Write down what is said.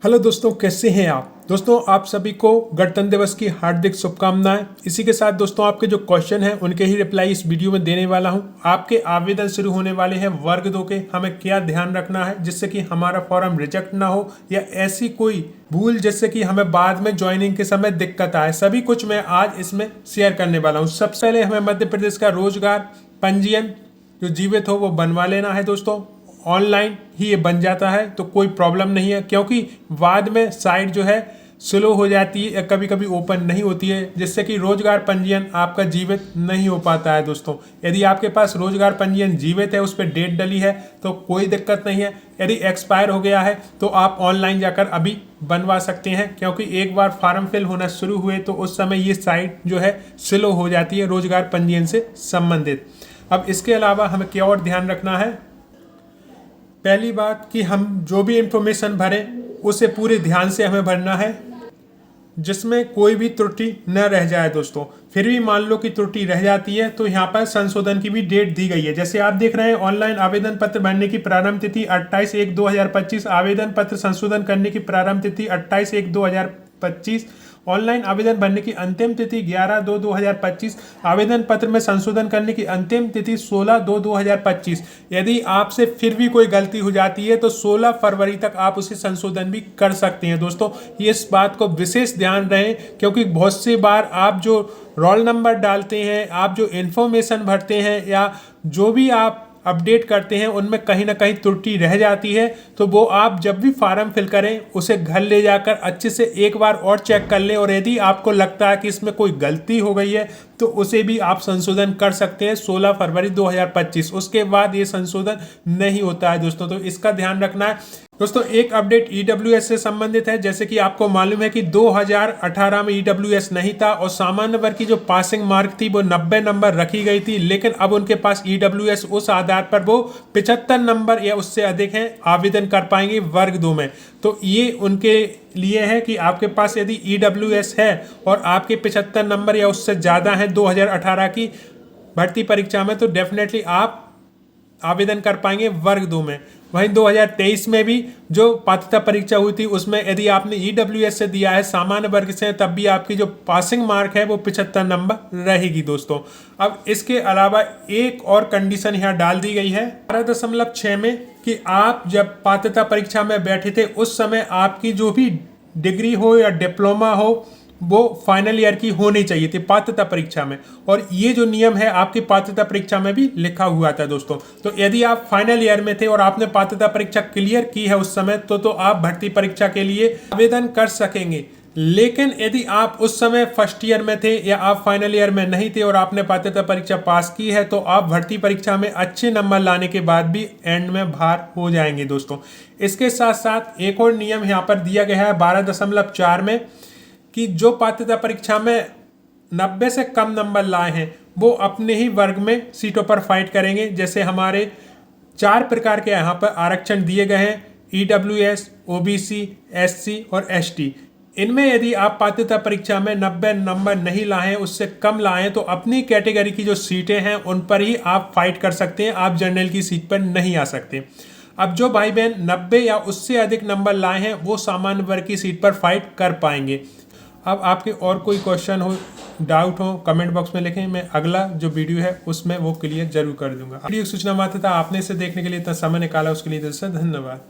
Hello दोस्तों, कैसे हैं आप। दोस्तों, आप सभी को गणतंत्र दिवस की हार्दिक शुभकामनाएं। इसी के साथ दोस्तों, आपके जो क्वेश्चन हैं उनके ही रिप्लाई इस वीडियो में देने वाला हूं। आपके आवेदन शुरू होने वाले हैं वर्ग 2 के। हमें क्या ध्यान रखना है जिससे कि हमारा फॉर्म रिजेक्ट ना हो या ऐसी कोई भूल जिससे कि हमें बाद में ज्वाइनिंग के समय दिक्कत आए, सभी कुछ मैं आज इसमें शेयर करने वाला हूँ। सबसे पहले हमें मध्य प्रदेश का रोजगार पंजीयन जो जीवित हो वो बनवा लेना है दोस्तों। ऑनलाइन ही ये बन जाता है तो कोई प्रॉब्लम नहीं है, क्योंकि बाद में साइट जो है स्लो हो जाती है या कभी कभी ओपन नहीं होती है, जिससे कि रोजगार पंजीयन आपका जीवित नहीं हो पाता है दोस्तों। यदि आपके पास रोजगार पंजीयन जीवित है, उस पर डेट डली है तो कोई दिक्कत नहीं है। यदि एक्सपायर हो गया है तो आप ऑनलाइन जाकर अभी बनवा सकते हैं, क्योंकि एक बार फॉर्म फिल होना शुरू हुए तो उस समय ये साइट जो है स्लो हो जाती है रोजगार पंजीयन से संबंधित। अब इसके अलावा हमें क्या और ध्यान रखना है। पहली बात कि हम जो भी इंफॉर्मेशन भरें उसे पूरे ध्यान से हमें भरना है, जिसमें कोई भी त्रुटि न रह जाए दोस्तों। फिर भी मान लो कि त्रुटि रह जाती है तो यहाँ पर संशोधन की भी डेट दी गई है। जैसे आप देख रहे हैं, ऑनलाइन आवेदन पत्र भरने की प्रारंभ तिथि 28/1/2025, आवेदन पत्र संशोधन करने की प्रारंभ तिथि 28/1/2025, ऑनलाइन आवेदन भरने की अंतिम तिथि 11/2/2025, आवेदन पत्र में संशोधन करने की अंतिम तिथि 16/2/2025। यदि आपसे फिर भी कोई गलती हो जाती है तो 16 फरवरी तक आप उसे संशोधन भी कर सकते हैं दोस्तों। ये इस बात को विशेष ध्यान रहे, क्योंकि बहुत सी बार आप जो रोल नंबर डालते हैं, आप जो इन्फॉर्मेशन भरते हैं या जो भी आप अपडेट करते हैं उनमें कहीं ना कहीं त्रुटि रह जाती है। तो वो आप जब भी फॉर्म फिल करें उसे घर ले जाकर अच्छे से एक बार और चेक कर लें, और यदि आपको लगता है कि इसमें कोई गलती हो गई है तो उसे भी आप संशोधन कर सकते हैं 16 फरवरी 2025। उसके बाद ये संशोधन नहीं होता है दोस्तों, तो इसका ध्यान रखना है दोस्तों। एक अपडेट ईडब्ल्यूएस से संबंधित है। जैसे कि आपको मालूम है कि 2018 में ईडब्ल्यूएस नहीं था और सामान्य वर्ग की जो पासिंग मार्क थी वो 90 नंबर रखी गई थी, लेकिन अब उनके पास ईडब्ल्यूएस उस आधार पर वो 75 नंबर या उससे अधिक हैं, आवेदन कर पाएंगे वर्ग 2 में। तो ये उनके लिए है कि आपके पास यदि ईडब्ल्यूएस है और आपके 75 नंबर या उससे ज़्यादा हैं 2018 की भर्ती परीक्षा में, तो डेफिनेटली आप आवेदन कर पाएंगे वर्ग 2 में। वहीं 2023 में भी जो पात्रता परीक्षा हुई थी उसमें यदि आपने ईडब्ल्यूएस से दिया है, सामान्य वर्ग से, तब भी आपकी जो पासिंग मार्क है वो 75 नंबर रहेगी दोस्तों। अब इसके अलावा एक और कंडीशन यहाँ डाल दी गई है 12.6 में कि आप जब पात्रता परीक्षा में बैठे थे उस समय आपकी जो भी डिग्री हो या डिप्लोमा हो वो फाइनल ईयर की होनी चाहिए थी पात्रता परीक्षा में, और ये जो नियम है आपकी पात्रता परीक्षा में भी लिखा हुआ था दोस्तों। तो यदि आप फाइनल ईयर में थे और आपने पात्रता परीक्षा क्लियर की है उस समय तो आप भर्ती परीक्षा के लिए आवेदन कर सकेंगे। लेकिन यदि आप उस समय फर्स्ट ईयर में थे या आप फाइनल ईयर में नहीं थे और आपने पात्रता परीक्षा पास की है तो आप भर्ती परीक्षा में अच्छे नंबर लाने के बाद भी एंड में बाहर हो जाएंगे दोस्तों। इसके साथ साथ एक और नियम यहाँ पर दिया गया है 12.4 में कि जो पात्रता परीक्षा में 90 से कम नंबर लाए हैं वो अपने ही वर्ग में सीटों पर फाइट करेंगे। जैसे हमारे 4 प्रकार के यहाँ पर आरक्षण दिए गए हैं, ईडब्ल्यूएस, ओबीसी, एससी और एसटी। इनमें यदि आप पात्रता परीक्षा में 90 नंबर नहीं लाए हैं, उससे कम लाए हैं, तो अपनी कैटेगरी की जो सीटें हैं उन पर ही आप फाइट कर सकते हैं, आप जनरल की सीट पर नहीं आ सकते। अब जो भाई बहन 90 या उससे अधिक नंबर लाए हैं वो सामान्य वर्ग की सीट पर फाइट कर पाएंगे। अब आपके और कोई क्वेश्चन हो, डाउट हो, कमेंट बॉक्स में लिखें। मैं अगला जो वीडियो है उसमें वो क्लियर जरूर कर दूंगा। वीडियो सूचना मात्र था, आपने इसे देखने के लिए इतना समय निकाला उसके लिए धन्यवाद।